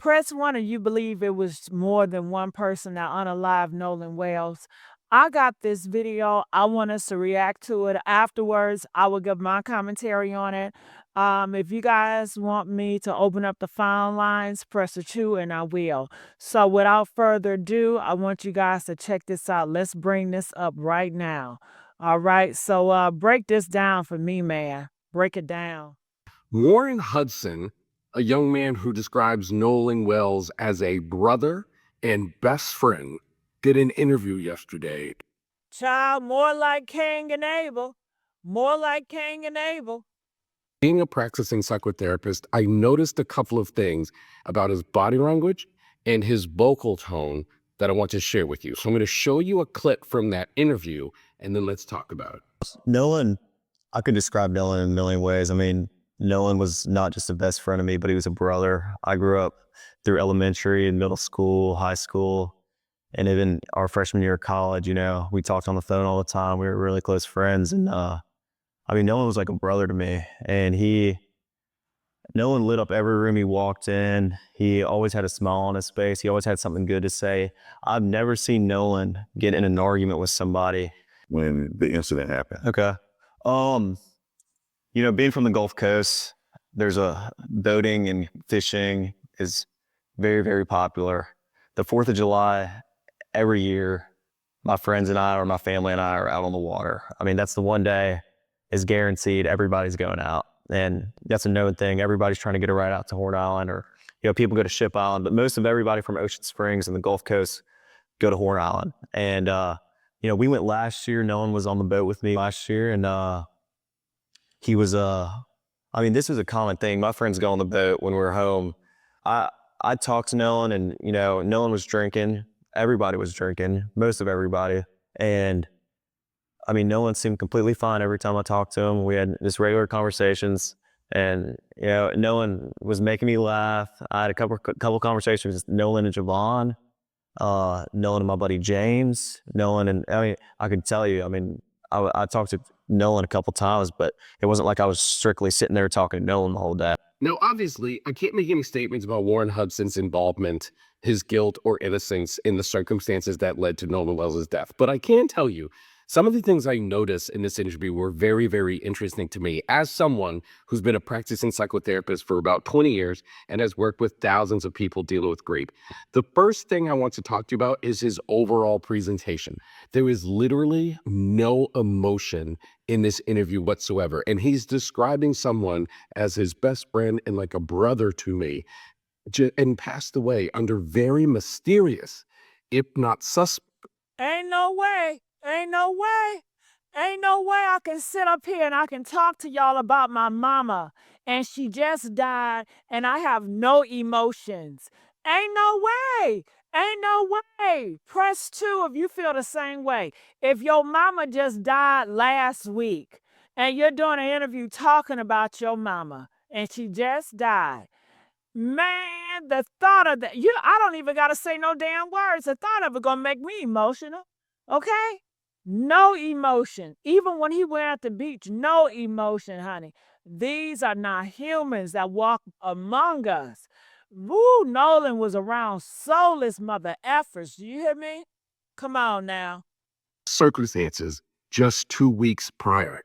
Press 1 if you believe it was more than one person that unalived Nolan Wells. I got this video. I want us to react to it. Afterwards, I will give my commentary on it. If you guys want me to open up the phone lines, press a 2 and I will. So without further ado, I want you guys to check this out. Let's bring this up right now. All right, so break this down for me, man. Break it down. Warren Hudson, a young man who describes Nolan Wells as a brother and best friend, did an interview yesterday. Child, more like Cain and Abel. More like Cain and Abel. Being a practicing psychotherapist, I noticed a couple of things about his body language and his vocal tone that I want to share with you. So I'm going to show you a clip from that interview, and then let's talk about it. Nolan, I could describe Nolan in a million ways. I mean, Nolan was not just a best friend of me, but he was a brother. I grew up through elementary and middle school, high school, and even our freshman year of college. We talked on the phone all the time. We were really close friends. And Nolan was like a brother to me. And Nolan lit up every room he walked in. He always had a smile on his face. He always had something good to say. I've never seen Nolan get in an argument with somebody. When the incident happened. Okay. Being from the Gulf Coast, there's a boating and fishing is very, very popular. The 4th of July, every year, my friends and I, or my family and I, are out on the water. I mean, that's the one day is guaranteed everybody's going out. And that's a known thing. Everybody's trying to get a ride out to Horn Island, or, people go to Ship Island, but most of everybody from Ocean Springs and the Gulf Coast go to Horn Island. And, we went last year. Nolan was on the boat with me last year, and he was, this was a common thing. My friends go on the boat when we were home. I talked to Nolan, and, Nolan was drinking. Everybody was drinking, most of everybody. And Nolan seemed completely fine every time I talked to him. We had just regular conversations, and, Nolan was making me laugh. I had a couple conversations with Nolan and Javon, Nolan and my buddy James, Nolan, and I could tell you, I talked to Nolan a couple times, but it wasn't like I was strictly sitting there talking to Nolan the whole day. Now, obviously, I can't make any statements about Warren Hudson's involvement, his guilt or innocence in the circumstances that led to Nolan Wells' death. But I can tell you, some of the things I noticed in this interview were very, very interesting to me as someone who's been a practicing psychotherapist for about 20 years and has worked with thousands of people dealing with grief. The first thing I want to talk to you about is his overall presentation. There is literally no emotion in this interview whatsoever. And he's describing someone as his best friend and like a brother to me, and passed away under very mysterious, if not suspect. Ain't no way. Ain't no way. Ain't no way I can sit up here and I can talk to y'all about my mama and she just died and I have no emotions. Ain't no way. Ain't no way. Press 2 if you feel the same way. If your mama just died last week and you're doing an interview talking about your mama and she just died, man, the thought of that, I don't even got to say no damn words. The thought of it gonna make me emotional, okay? No emotion. Even when he went at the beach, no emotion, honey. These are not humans that walk among us. Woo, Nolan was around soulless mother effers. Do you hear me? Come on now. Circumstances just 2 weeks prior.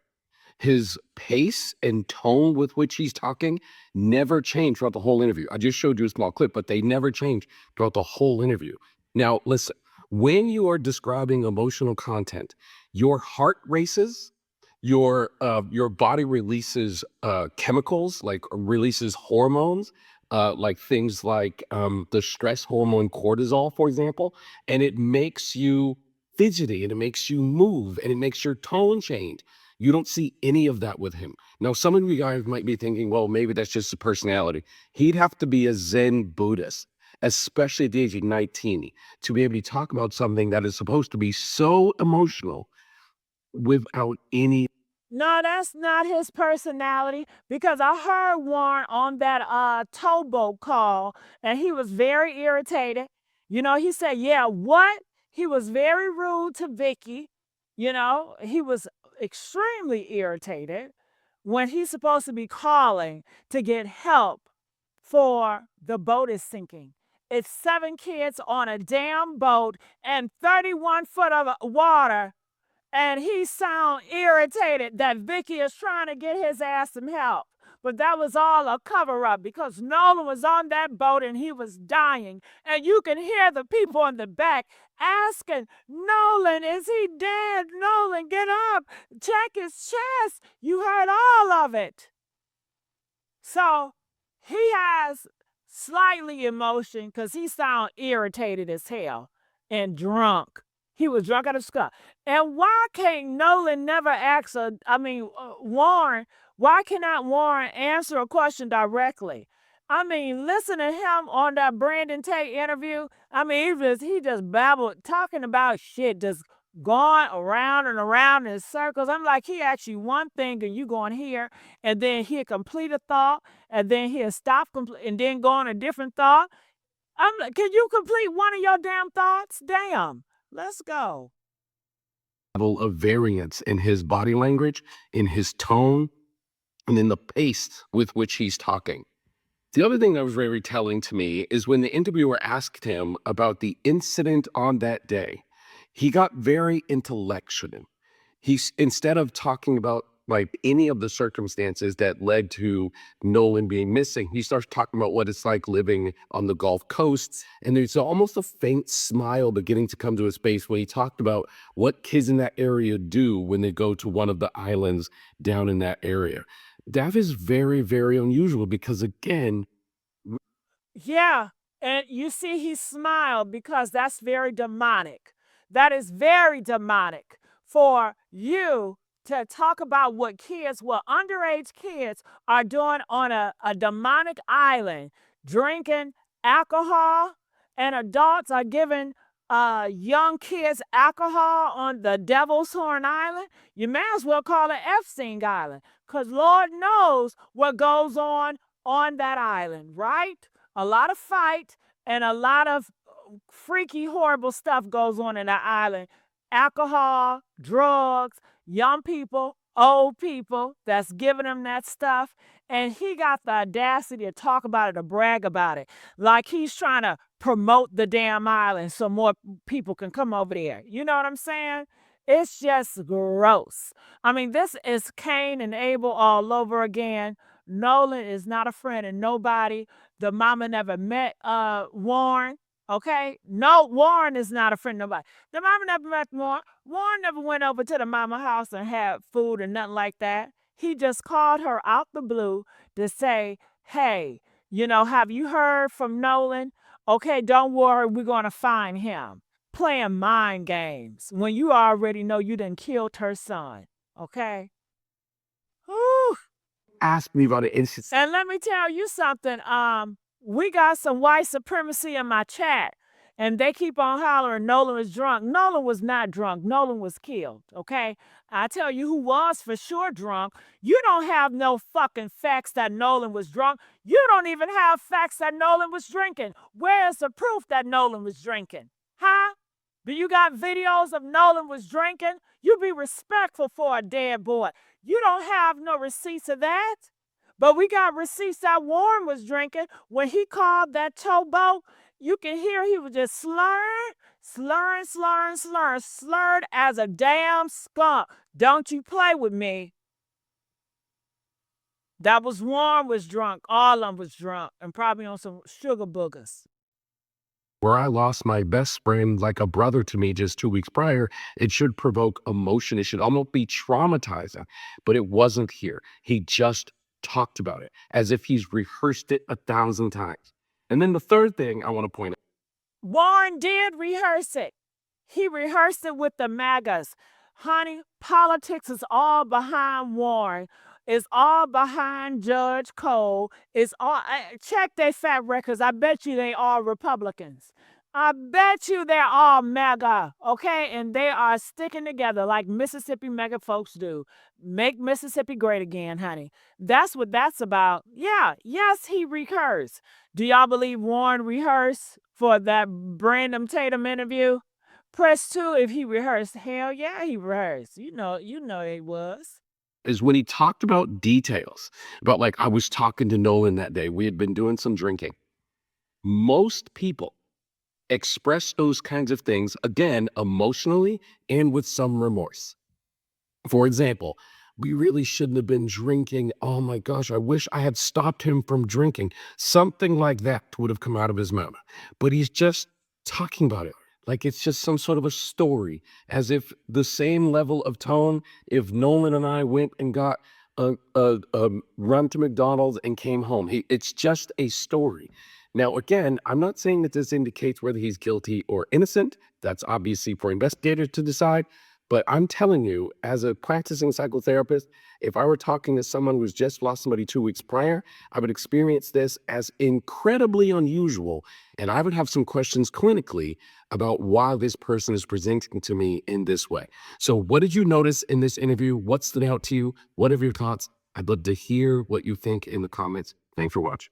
His pace and tone with which he's talking never changed throughout the whole interview. I just showed you a small clip, but they never changed throughout the whole interview. Now, listen, when you are describing emotional content, your heart races, your body releases chemicals, like releases hormones, like things like the stress hormone cortisol, for example, and it makes you fidgety, and it makes you move, and it makes your tone change. You don't see any of that with him. Now, some of you guys might be thinking, well, maybe that's just a personality. He'd have to be a Zen Buddhist, especially at the age of 19, to be able to talk about something that is supposed to be so emotional without any. No, that's not his personality, because I heard Warren on that towboat call and he was very irritated. He said, yeah, what? He was very rude to Vicky. He was extremely irritated when he's supposed to be calling to get help for the boat is sinking. It's 7 kids on a damn boat and 31 foot of water, and he sound irritated that Vicky is trying to get his ass some help. But that was all a cover-up because Nolan was on that boat and he was dying. And you can hear the people in the back asking, Nolan, is he dead? Nolan, get up. Check his chest. You heard all of it. So he has slightly emotion because he sound irritated as hell and drunk. He was drunk out of skull. And why can't Nolan never ask Warren, why cannot Warren answer a question directly? I mean, listen to him on that Brandon Tate interview. I mean, he just babbled, talking about shit, just going around and around in circles. I'm like, he asked you one thing and you going here, and then he'll complete a thought, and then he'll stop and then go on a different thought. I'm like, can you complete one of your damn thoughts? Damn. Let's go. Level of variance in his body language, in his tone, and in the pace with which he's talking. The other thing that was very telling to me is when the interviewer asked him about the incident on that day, he got very intellectual. He's, instead of talking about like any of the circumstances that led to Nolan being missing, he starts talking about what it's like living on the Gulf Coast. And there's almost a faint smile beginning to come to his face when he talked about what kids in that area do when they go to one of the islands down in that area. That is very, very unusual because, again, Yeah, and you see he smiled because that's very demonic. That is very demonic for you to talk about what underage kids are doing on a demonic island, drinking alcohol, and adults are giving young kids alcohol on the Devil's Horn Island. You may as well call it Epstein Island, because Lord knows what goes on that island, right? A lot of fight and a lot of freaky, horrible stuff goes on in that island. Alcohol, drugs, young people, old people that's giving them that stuff. And he got the audacity to talk about it, to brag about it. Like he's trying to promote the damn island so more people can come over there. You know what I'm saying? It's just gross. I mean, this is Cain and Abel all over again. Nolan is not a friend of nobody. The mama never met Warren. Okay? No, Warren is not a friend of nobody. The mama never met Warren. Warren never went over to the mama house and had food or nothing like that. He just called her out the blue to say, hey, have you heard from Nolan? Okay, don't worry, we're going to find him. Playing mind games when you already know you done killed her son. Okay? Whew. ask me about it. It's And let me tell you something. We got some white supremacy in my chat, and they keep on hollering Nolan was drunk. Nolan was not drunk. Nolan was killed, okay? I tell you who was for sure drunk. You don't have no fucking facts that Nolan was drunk. You don't even have facts that Nolan was drinking. Where's the proof that Nolan was drinking? Huh? Do you got videos of Nolan was drinking? You be respectful for a dead boy. You don't have no receipts of that. But we got receipts that Warren was drinking. When he called that towboat, you can hear he was just slurring slurred as a damn skunk. Don't you play with me. That was Warren was drunk. All of them was drunk and probably on some sugar boogers. where I lost my best friend, like a brother to me just 2 weeks prior. It should provoke emotion. It should almost be traumatizing, but it wasn't here. He just talked about it as if he's rehearsed it 1,000 times. And then the third thing I want to point out. Warren did rehearse it. He rehearsed it with the MAGAs. Honey, politics is all behind Warren. It's all behind Judge Cole. It's all check their fat records. I bet you they all Republicans. I bet you they're all MAGA, okay? And they are sticking together like Mississippi MAGA folks do. Make Mississippi great again, honey. That's what that's about. Yeah, yes, he rehearsed. Do y'all believe Warren rehearsed for that Brandon Tatum interview? Press 2 if he rehearsed. Hell yeah, he rehearsed. You know he was. is when he talked about details, about like, I was talking to Nolan that day. We had been doing some drinking. Most people express those kinds of things, again, emotionally and with some remorse. For example, we really shouldn't have been drinking. Oh my gosh, I wish I had stopped him from drinking. Something like that would have come out of his mouth. But he's just talking about it like it's just some sort of a story, as if the same level of tone, if Nolan and I went and got a run to McDonald's and came home. It's just a story. Now, again, I'm not saying that this indicates whether he's guilty or innocent. That's obviously for investigators to decide. But I'm telling you, as a practicing psychotherapist, if I were talking to someone who's just lost somebody 2 weeks prior, I would experience this as incredibly unusual. And I would have some questions clinically about why this person is presenting to me in this way. So what did you notice in this interview? What stood out to you? What are your thoughts? I'd love to hear what you think in the comments. Thanks for watching.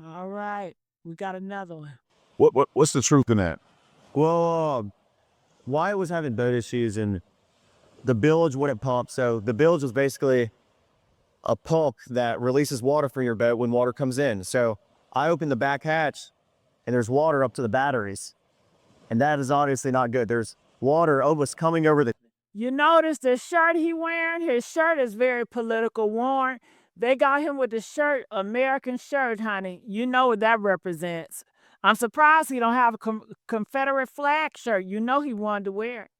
All right. We got another one. What's the truth in that? Well, Wyatt was having boat issues and the bilge wouldn't pump. So the bilge is basically a pump that releases water from your boat when water comes in. So I opened the back hatch and there's water up to the batteries. And that is obviously not good. There's water almost coming over the... You notice the shirt he wearing? His shirt is very political worn. They got him with the shirt, American shirt, honey. You know what that represents. I'm surprised he don't have a Confederate flag shirt. You know he wanted to wear it.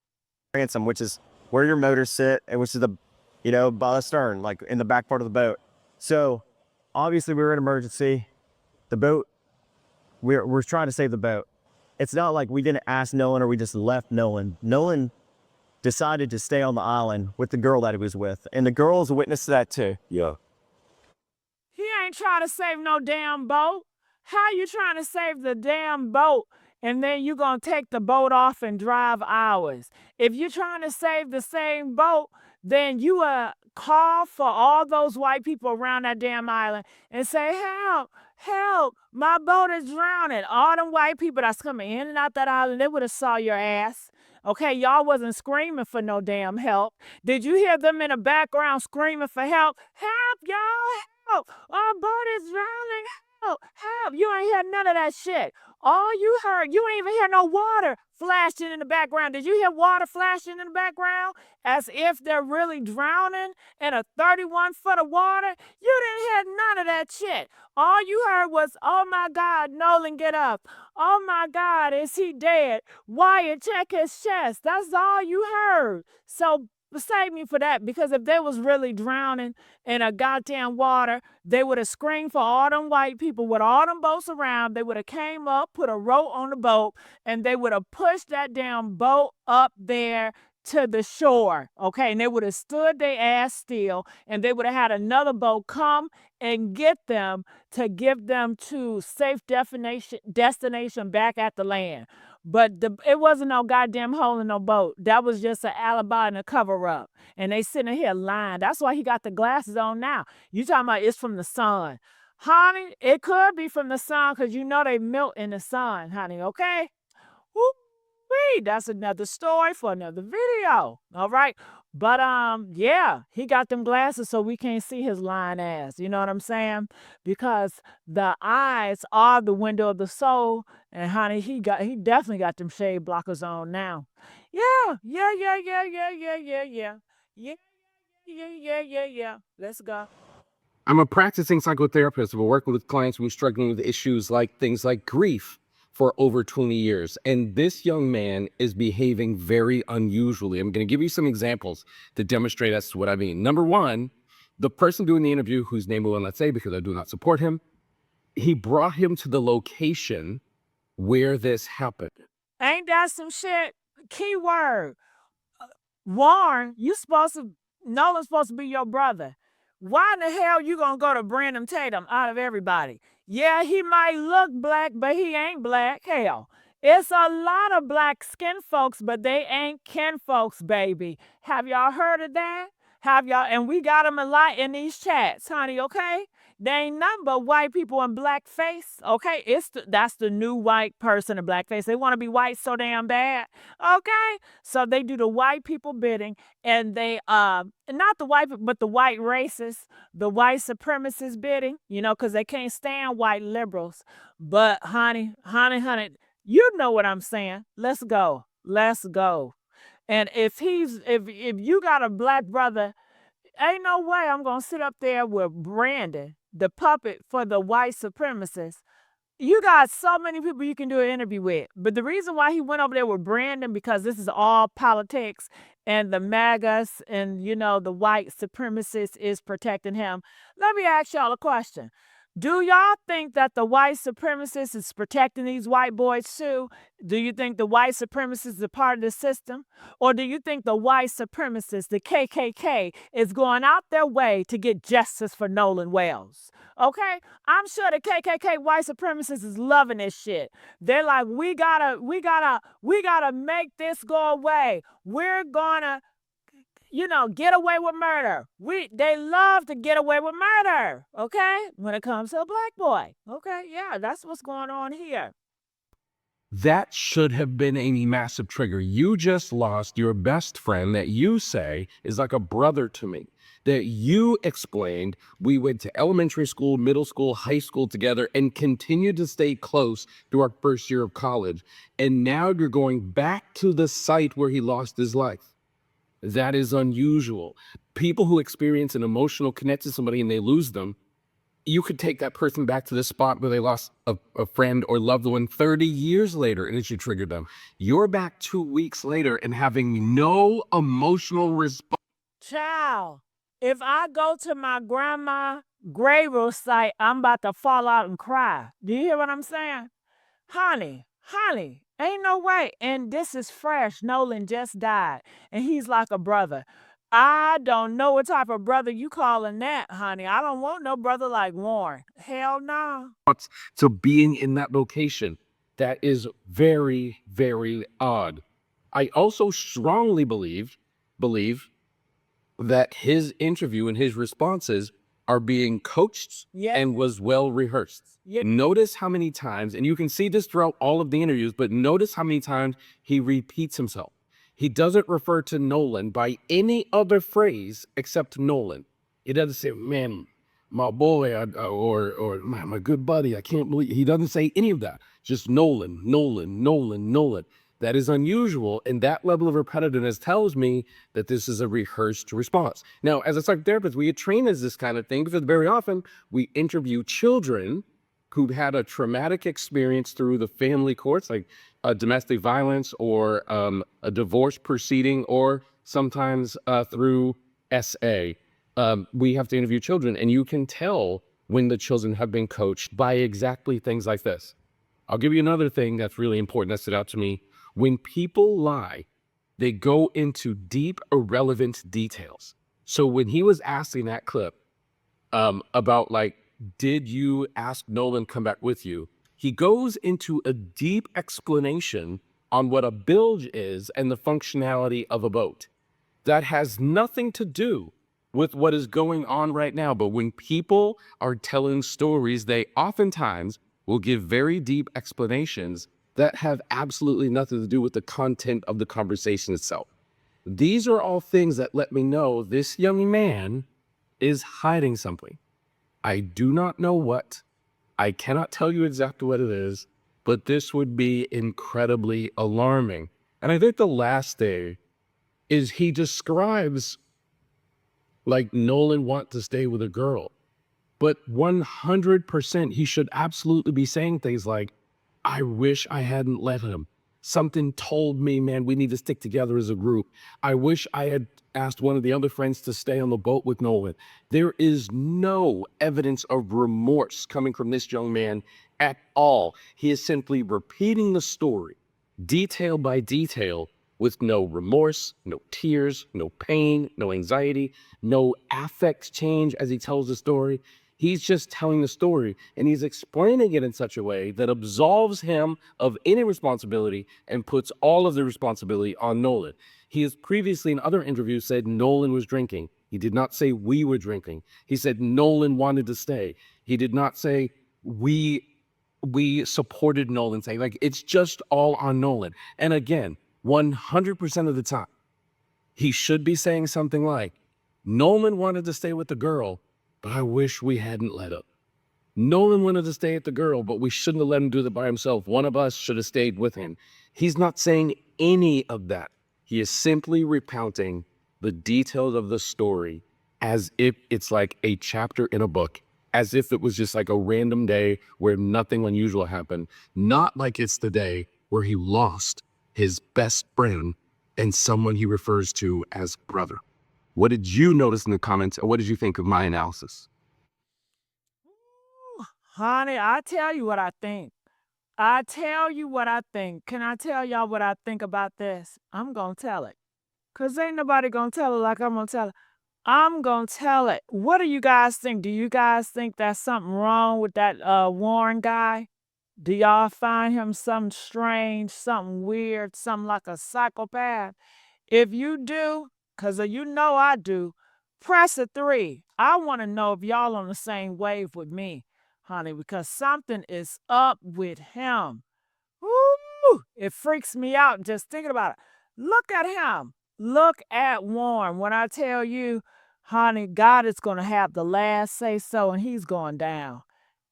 Transom, which is where your motors sit, and which is the, by the stern, like in the back part of the boat. So obviously we were in emergency. The boat, we're trying to save the boat. It's not like we didn't ask Nolan or we just left Nolan. Nolan decided to stay on the island with the girl that he was with. And the girl's a witness to that too. Yeah. He ain't trying to save no damn boat. How you trying to save the damn boat and then you gonna take the boat off and drive hours? If you're trying to save the same boat, then you call for all those white people around that damn island and say, help, help, my boat is drowning. All them white people that's coming in and out that island, they would have saw your ass. Okay, y'all wasn't screaming for no damn help. Did you hear them in the background screaming for help? Help, y'all, help. Our boat is drowning. Help, help. You ain't hear none of that shit. All you heard, you ain't even hear no water flashing in the background. Did you hear water flashing in the background? As if they're really drowning in a 31-foot of water? You didn't hear none of that shit. All you heard was, oh my God, Nolan, get up. Oh my God, is he dead? Wyatt, check his chest. That's all you heard. So save me for that, because if they was really drowning in a goddamn water, they would have screamed for all them white people with all them boats around. They would have came up, put a rope on the boat, and they would have pushed that damn boat up there to the shore, okay? And they would have stood their ass still, and they would have had another boat come and get them to give them to safe destination back at the land. But it wasn't no goddamn hole in no boat. That was just an alibi and a cover-up. And they sitting here lying. That's why he got the glasses on now. You talking about it's from the sun. Honey, it could be from the sun, because you know they melt in the sun, honey, okay? Woo-wee, that's another story for another video, all right? But, yeah, he got them glasses so we can't see his lying ass, you know what I'm saying? Because the eyes are the window of the soul, and honey, he definitely got them shade blockers on now. Yeah. Let's go. I'm a practicing psychotherapist. I've been working with clients who are struggling with issues like things like grief for over 20 years. And this young man is behaving very unusually. I'm going to give you some examples to demonstrate as to what I mean. Number one, the person doing the interview, whose name we will not say because I do not support him, he brought him to the location where this happened. Ain't that some shit? Keyword. Warren, Nolan's supposed to be your brother. Why in the hell you gonna go to Brandon Tatum out of everybody? Yeah, he might look black, but he ain't black. Hell, it's a lot of black skin folks, but they ain't kin folks, baby. Have y'all heard of that? And we got them a lot in these chats, honey, okay? There ain't nothing but white people in blackface. Okay, that's the new white person in blackface. They want to be white so damn bad. Okay, so they do the white people bidding, and they not the white but the white racists, the white supremacists bidding. You know, because they can't stand white liberals. But honey, you know what I'm saying. Let's go. Let's go. And if you got a black brother, ain't no way I'm gonna sit up there with Brandon, the puppet for the white supremacists. You got so many people you can do an interview with. But the reason why he went over there with Brandon, because this is all politics and the MAGAs and, the white supremacists is protecting him. Let me ask y'all a question. Do y'all think that the white supremacist is protecting these white boys too? Do you think the white supremacist is a part of the system? Or do you think the white supremacist, the KKK, is going out their way to get justice for Nolan Wells? Okay? I'm sure the KKK white supremacists is loving this shit. They're like, we gotta make this go away. We're gonna get away with murder. They love to get away with murder, okay? When it comes to a black boy. Okay, yeah, that's what's going on here. That should have been a massive trigger. You just lost your best friend that you say is like a brother to me. That you explained we went to elementary school, middle school, high school together and continued to stay close through our first year of college. And now you're going back to the site where he lost his life. That is unusual. People who experience an emotional connect to somebody and they lose them, you could take that person back to the spot where they lost a friend or loved one 30 years later and it should trigger them. You're back 2 weeks later and having no emotional response. Child, if I go to my grandma grave site, I'm about to fall out and cry. Do you hear what I'm saying? Honey, ain't no way. And this is fresh. Nolan just died. And he's like a brother. I don't know what type of brother you calling that, honey. I don't want no brother like Warren. Hell no. So being in that location, that is very, very odd. I also strongly believe that his interview and his responses are being coached and was well rehearsed. Notice how many times, and you can see this throughout all of the interviews, but notice how many times he repeats himself. He doesn't refer to Nolan by any other phrase except Nolan. He doesn't say, man, my boy, or my good buddy, I can't believe. He doesn't say any of that. Just Nolan. That is unusual, and that level of repetitiveness tells me that this is a rehearsed response. Now, as a psychotherapist, we get trained as this kind of thing because very often we interview children who've had a traumatic experience through the family courts, like domestic violence or a divorce proceeding, or sometimes through SA. We have to interview children, and you can tell when the children have been coached by exactly things like this. I'll give you another thing that's really important that stood out to me. When people lie, they go into deep, irrelevant details. So when he was asking that clip about did you ask Nolan come back with you? He goes into a deep explanation on what a bilge is and the functionality of a boat. That has nothing to do with what is going on right now. But when people are telling stories, they oftentimes will give very deep explanations that have absolutely nothing to do with the content of the conversation itself. These are all things that let me know this young man is hiding something. I do not know what. I cannot tell you exactly what it is, but this would be incredibly alarming. And I think the last thing is he describes Nolan want to stay with a girl, but 100% he should absolutely be saying things like, I wish I hadn't let him. Something told me, man, we need to stick together as a group. I wish I had asked one of the other friends to stay on the boat with Nolan. There is no evidence of remorse coming from this young man at all. He is simply repeating the story, detail by detail, with no remorse, no tears, no pain, no anxiety, no affect change as he tells the story. He's just telling the story, and he's explaining it in such a way that absolves him of any responsibility and puts all of the responsibility on Nolan. He has previously in other interviews said Nolan was drinking. He did not say we were drinking. He said Nolan wanted to stay. He did not say we supported Nolan saying, like, it's just all on Nolan. And again, 100% of the time, he should be saying something like, Nolan wanted to stay with the girl, but I wish we hadn't let him. Nolan wanted to stay with the girl, but we shouldn't have let him do that by himself. One of us should have stayed with him. He's not saying any of that. He is simply recounting the details of the story as if it's like a chapter in a book, as if it was just like a random day where nothing unusual happened, not like it's the day where he lost his best friend and someone he refers to as brother. What did you notice in the comments, and what did you think of my analysis? Honey, I tell you what I think. I tell you what I think. Can I tell y'all what I think about this? I'm going to tell it. Because ain't nobody going to tell it like I'm going to tell it. I'm going to tell it. What do you guys think? Do you guys think there's something wrong with that Warren guy? Do y'all find him something strange, something weird, something like a psychopath? If you do, because you know I do, press a 3. I want to know if y'all on the same wave with me, honey, because something is up with him. Woo! It freaks me out just thinking about it. Look at him. Look at Warren. When I tell you, honey, God is going to have the last say so, and he's going down.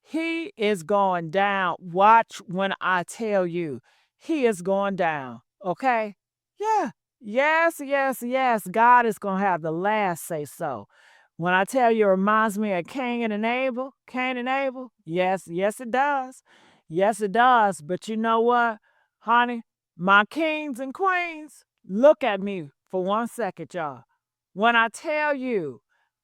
He is going down. Watch when I tell you. He is going down. Okay? Yeah. Yes, yes, yes. God is going to have the last say so. When I tell you it reminds me of Cain and Abel, yes, yes it does. Yes it does. But you know what, honey? My kings and queens, look at me for 1 second, y'all. When I tell you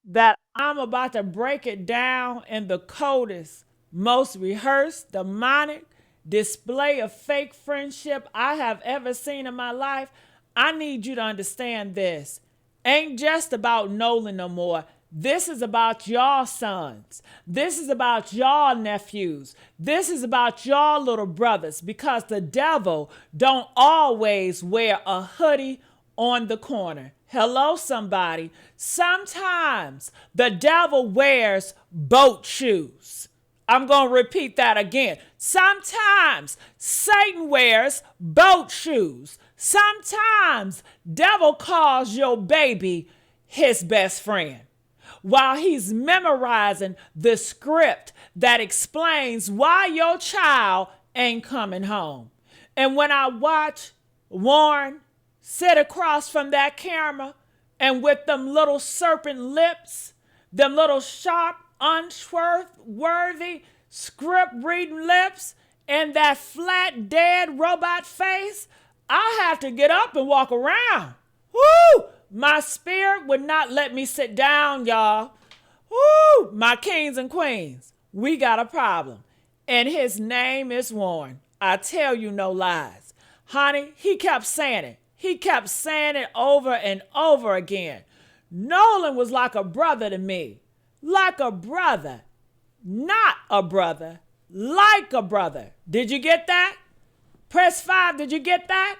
that I'm about to break it down in the coldest, most rehearsed, demonic display of fake friendship I have ever seen in my life, I need you to understand this. Ain't just about Nolan no more. This is about y'all sons. This is about y'all nephews. This is about y'all little brothers, because the devil don't always wear a hoodie on the corner. Hello, somebody. Sometimes the devil wears boat shoes. I'm going to repeat that again. Sometimes Satan wears boat shoes. Sometimes devil calls your baby his best friend while he's memorizing the script that explains why your child ain't coming home. And when I watch Warren sit across from that camera and with them little serpent lips, them little sharp, unworthy, script reading lips, and that flat, dead robot face, I have to get up and walk around. Woo! My spirit would not let me sit down, y'all. Woo! My kings and queens, we got a problem. And his name is Warren. I tell you no lies. Honey, he kept saying it. He kept saying it over and over again. Nolan was like a brother to me. Like a brother. Not a brother. Like a brother. Did you get that? Press 5, did you get that?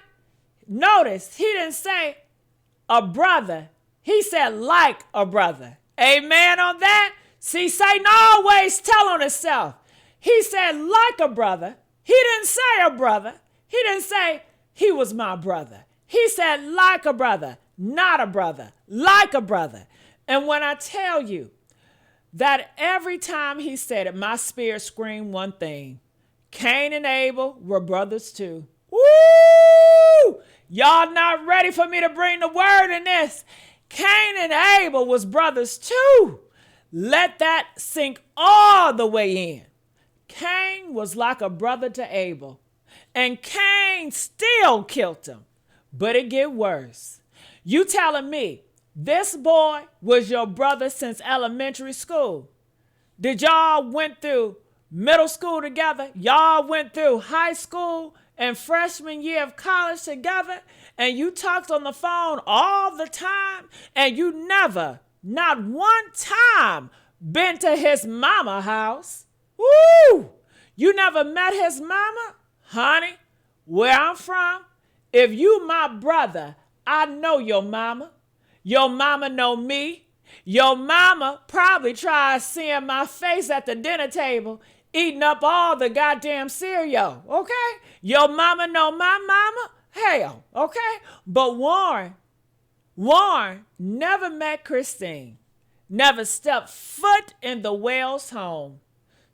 Notice, he didn't say a brother. He said like a brother. Amen on that? See, Satan always tell on himself. He said like a brother. He didn't say a brother. He didn't say he was my brother. He said like a brother, not a brother, like a brother. And when I tell you that every time he said it, my spirit screamed one thing. Cain and Abel were brothers too. Woo! Y'all not ready for me to bring the word in this. Cain and Abel was brothers too. Let that sink all the way in. Cain was like a brother to Abel, and Cain still killed him. But it get worse. You telling me this boy was your brother since elementary school? Did y'all went through middle school together? Y'all went through high school and freshman year of college together, and you talked on the phone all the time, and you never, not one time, been to his mama house? Woo! You never met his mama? Honey, where I'm from, if you my brother, I know your mama. Your mama know me. Your mama probably tried seeing my face at the dinner table, eating up all the goddamn cereal, okay? Your mama know my mama? Hell, okay? But Warren never met Christine, never stepped foot in the Wells home.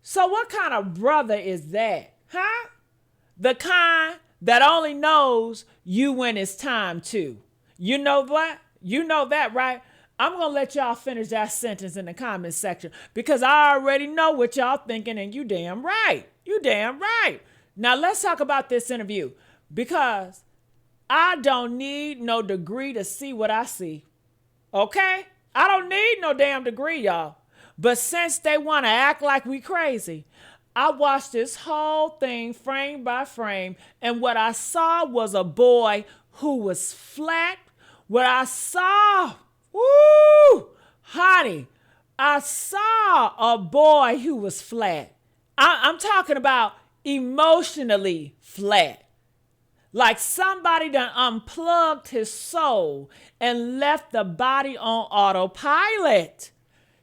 So what kind of brother is that, huh? The kind that only knows you when it's time to. You know what? You know that, right? I'm going to let y'all finish that sentence in the comments section because I already know what y'all thinking, and you damn right. You damn right. Now let's talk about this interview because I don't need no degree to see what I see. Okay? I don't need no damn degree, y'all. But since they want to act like we crazy, I watched this whole thing frame by frame, and what I saw was a boy who was flat. What I saw, woo, honey, I saw a boy who was flat. I'm talking about emotionally flat. Like somebody done unplugged his soul and left the body on autopilot.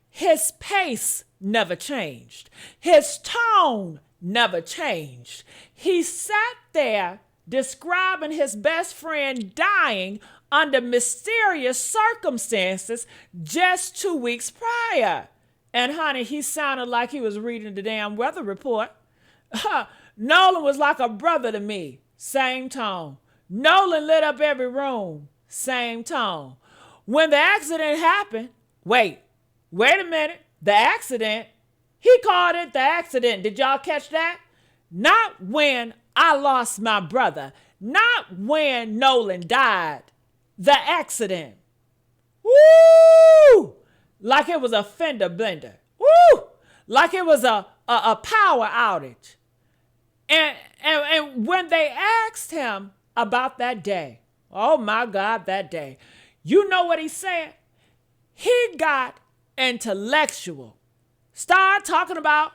His pace never changed. His tone never changed. He sat there describing his best friend dying under mysterious circumstances just 2 weeks prior. And honey, he sounded like he was reading the damn weather report. Nolan was like a brother to me. Same tone. Nolan lit up every room. Same tone. When the accident happened, wait a minute. The accident? He called it the accident. Did y'all catch that? Not when I lost my brother. Not when Nolan died. The accident. Woo! Like it was a fender blender. Woo! Like it was a power outage. And when they asked him about that day, oh my God, that day, you know what he said? He got intellectual. Start talking about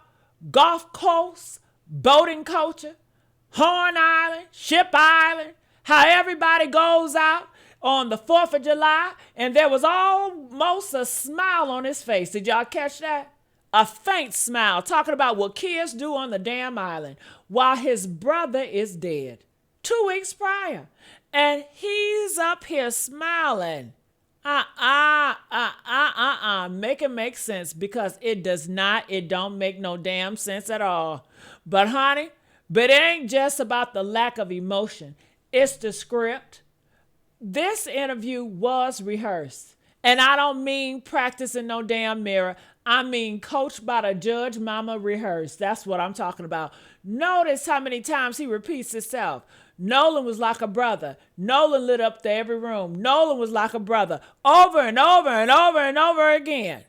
Gulf Coast, boating culture, Horn Island, Ship Island, how everybody goes out on the 4th of July, and there was almost a smile on his face. Did y'all catch that? A faint smile, talking about what kids do on the damn island while his brother is dead 2 weeks prior. And he's up here smiling. Make it make sense because it don't make no damn sense at all. But honey, it ain't just about the lack of emotion. It's the script. This interview was rehearsed. And I don't mean practice in no damn mirror. I mean coached by the judge mama rehearsed. That's what I'm talking about. Notice how many times he repeats himself. Nolan was like a brother. Nolan lit up every room. Nolan was like a brother. Over and over and over and over again.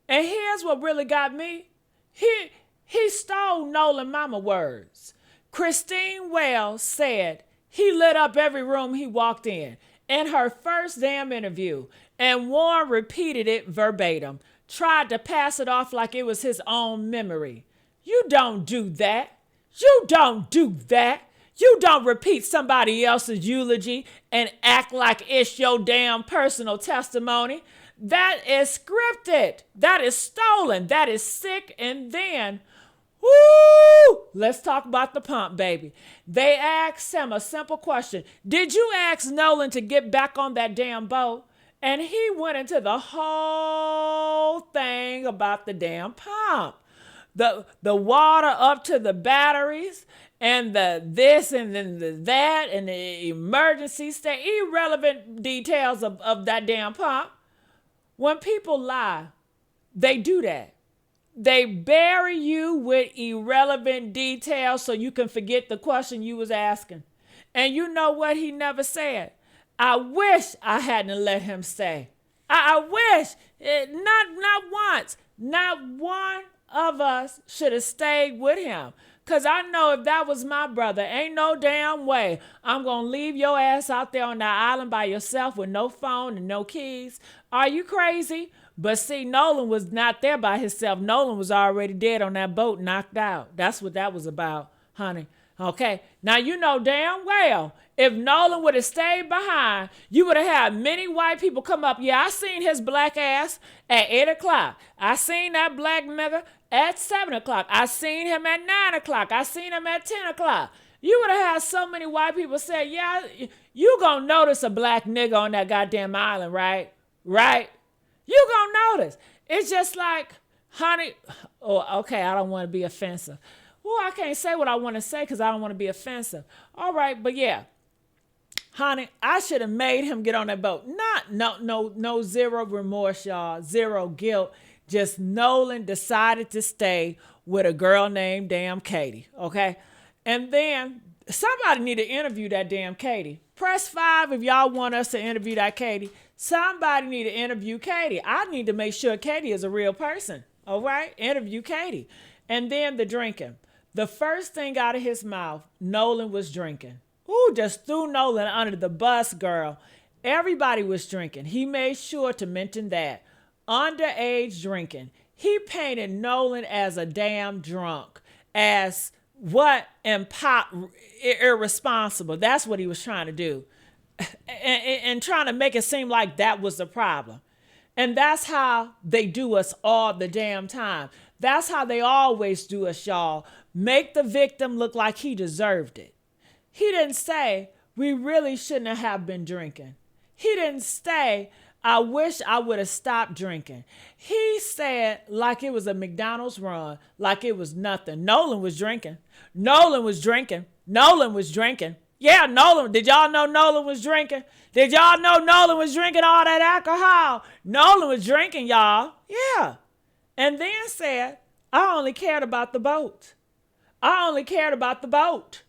And here's what really got me. He stole Nolan mama words. Christine Wells said he lit up every room he walked in her first damn interview. And Warren repeated it verbatim. Tried to pass it off like it was his own memory. You don't do that. You don't do that. You don't repeat somebody else's eulogy and act like it's your damn personal testimony. That is scripted. That is stolen. That is sick. And then, woo, let's talk about the pump, baby. They asked him a simple question. Did you ask Nolan to get back on that damn boat? And he went into the whole thing about the damn pump. The water up to the batteries and the this and then the that and the emergency state, irrelevant details of that damn pump. When people lie, they do that. They bury you with irrelevant details so you can forget the question you was asking. And you know what he never said? I wish I hadn't let him stay. I wish, not once, not one of us should have stayed with him. Because I know if that was my brother, ain't no damn way I'm going to leave your ass out there on that island by yourself with no phone and no keys. Are you crazy? But see, Nolan was not there by himself. Nolan was already dead on that boat, knocked out. That's what that was about, honey. Okay, now you know damn well if Nolan would have stayed behind, you would have had many white people come up. Yeah, I seen his black ass at 8 o'clock. I seen that black nigga at 7 o'clock. I seen him at 9 o'clock. I seen him at 10 o'clock. You would have had so many white people say, yeah, you gonna notice a black nigga on that goddamn island, right? Right? You gonna notice. It's just like, honey, oh, okay, I don't want to be offensive. Well, I can't say what I want to say because I don't want to be offensive. All right, but yeah, honey, I should have made him get on that boat. No, zero remorse, y'all. Zero guilt. Just Nolan decided to stay with a girl named damn Katie, okay? And then somebody need to interview that damn Katie. Press 5 if y'all want us to interview that Katie. Somebody need to interview Katie. I need to make sure Katie is a real person, all right? Interview Katie. And then the drinking. The first thing out of his mouth, Nolan was drinking. Ooh, just threw Nolan under the bus, girl. Everybody was drinking. He made sure to mention that. Underage drinking. He painted Nolan as a damn drunk, as what irresponsible. That's what he was trying to do. And trying to make it seem like that was the problem. And that's how they do us all the damn time. That's how they always do us, y'all. Make the victim look like he deserved it. He didn't say, we really shouldn't have been drinking. He didn't say, I wish I would have stopped drinking. He said like it was a McDonald's run, like it was nothing. Nolan was drinking. Nolan was drinking. Nolan was drinking. Yeah, Nolan. Did y'all know Nolan was drinking? Did y'all know Nolan was drinking all that alcohol? Nolan was drinking, y'all. Yeah. And then said, I only cared about the boat. I only cared about the boat.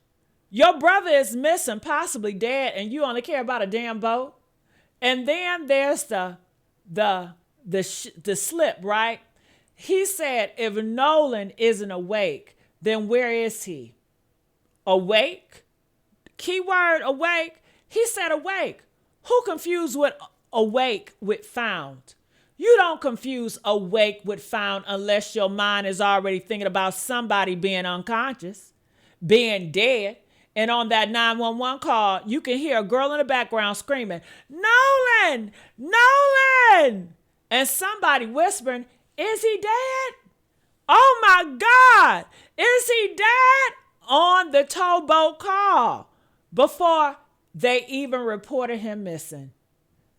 Your brother is missing, possibly dead, and you only care about a damn boat. And then there's the slip, right? He said, if Nolan isn't awake, then where is he? Awake? Keyword awake. He said awake. Who confused with awake with found? You don't confuse awake with found unless your mind is already thinking about somebody being unconscious, being dead. And on that 911 call, you can hear a girl in the background screaming, Nolan! Nolan! And somebody whispering, is he dead? Oh my God! Is he dead? On the towboat call before they even reported him missing.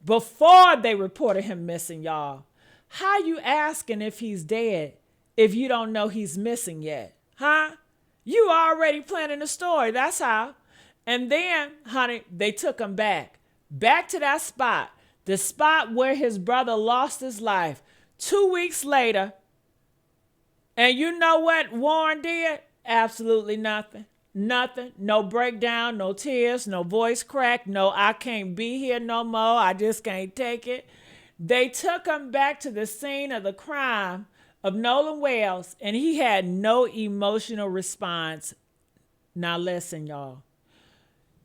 Before they reported him missing, y'all. How you asking if he's dead if you don't know he's missing yet? Huh? You already planning a story. That's how. And then, honey, they took him back to that spot. The spot where his brother lost his life. 2 weeks later. And you know what Warren did? Absolutely nothing. Nothing. No breakdown, no tears, no voice crack, no I can't be here no more. I just can't take it. They took him back to the scene of the crime of Nolan Wells, and he had no emotional response. Now listen, y'all.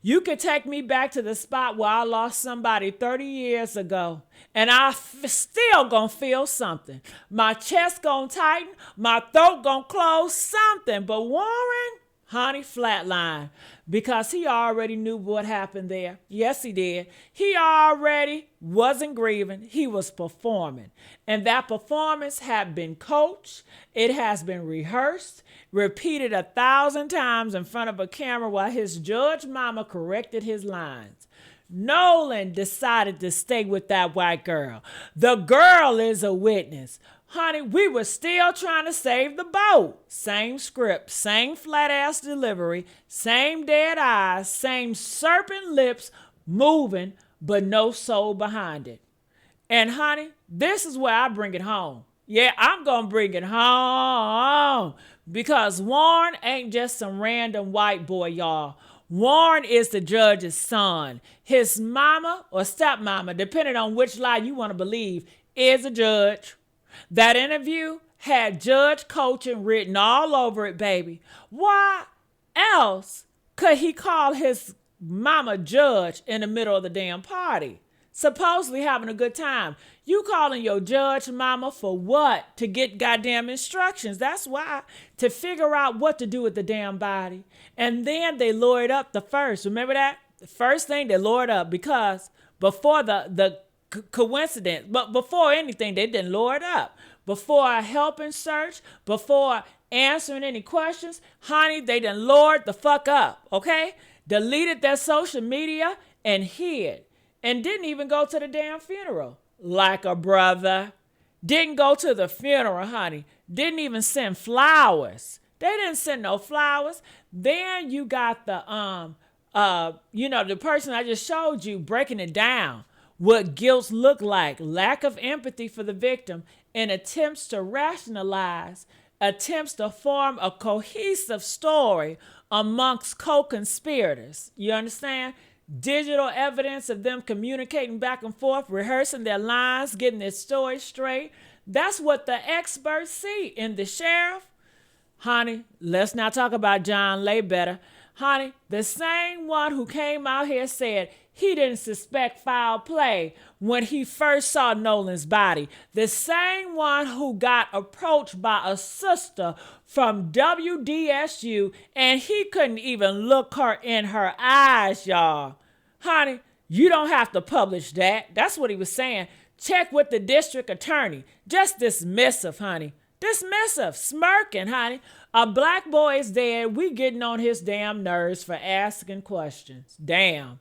You could take me back to the spot where I lost somebody 30 years ago, and I still gonna feel something. My chest gonna tighten, my throat gonna close, something. But Warren, honey, flatline, because he already knew what happened there. Yes, he did. He already wasn't grieving. He was performing. And that performance had been coached. It has been rehearsed, repeated 1,000 times in front of a camera while his judge mama corrected his lines. Nolan decided to stay with that white girl. The girl is a witness. Honey, we were still trying to save the boat. Same script, same flat ass delivery, same dead eyes, same serpent lips moving, but no soul behind it. And honey, this is where I bring it home. Yeah, I'm going to bring it home because Warren ain't just some random white boy, y'all. Warren is the judge's son. His mama or stepmama, depending on which lie you want to believe, is a judge. That interview had judge coaching written all over it, baby. Why else could he call his mama judge in the middle of the damn party? supposedly having a good time. You calling your judge mama for what? To get goddamn instructions. That's why. To figure out what to do with the damn body. And then they lured up the first. Remember that? The first thing they lured up, because before the coincidence, but before anything, they didn't lure it up. Before a helping search, before answering any questions, honey, they done lured the fuck up, okay? Deleted their social media and hid. And didn't even go to the damn funeral. Like a brother. Didn't go to the funeral, honey. Didn't even send flowers. They didn't send no flowers. Then you got the the person I just showed you breaking it down. What guilt looked like. Lack of empathy for the victim and attempts to rationalize, attempts to form a cohesive story amongst co-conspirators. You understand? Digital evidence of them communicating back and forth, rehearsing their lines, getting their story straight. That's what the experts see in the sheriff. Honey, let's not talk about John Laybetter. Honey, the same one who came out here said he didn't suspect foul play when he first saw Nolan's body. The same one who got approached by a sister from WDSU and he couldn't even look her in her eyes, y'all. Honey, you don't have to publish that. That's what he was saying. Check with the district attorney. Just dismissive, honey. Dismissive, smirking, honey. A black boy is dead. We getting on his damn nerves for asking questions. Damn.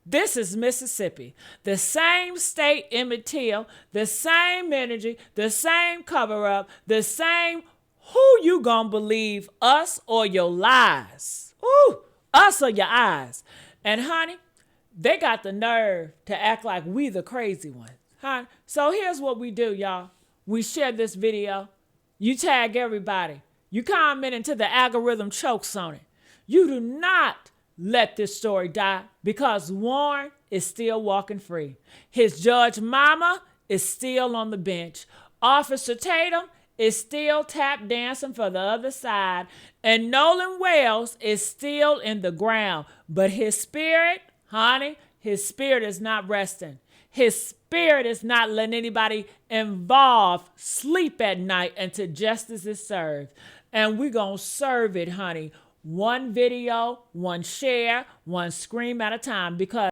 This is Mississippi. The same state Emmett Till, the same energy, the same cover-up, the same who you gonna believe, us or your lies? Ooh, us or your eyes. And honey, they got the nerve to act like we the crazy ones. Huh? So here's what we do, y'all. We share this video. You tag everybody. You comment until the algorithm chokes on it. You do not let this story die, because Warren is still walking free. His judge mama is still on the bench. Officer Tatum is still tap dancing for the other side. And Nolan Wells is still in the ground. But his spirit, honey, his spirit is not resting. His spirit is not letting anybody involved sleep at night until justice is served. And we're going to serve it, honey. One video, one share, one scream at a time, because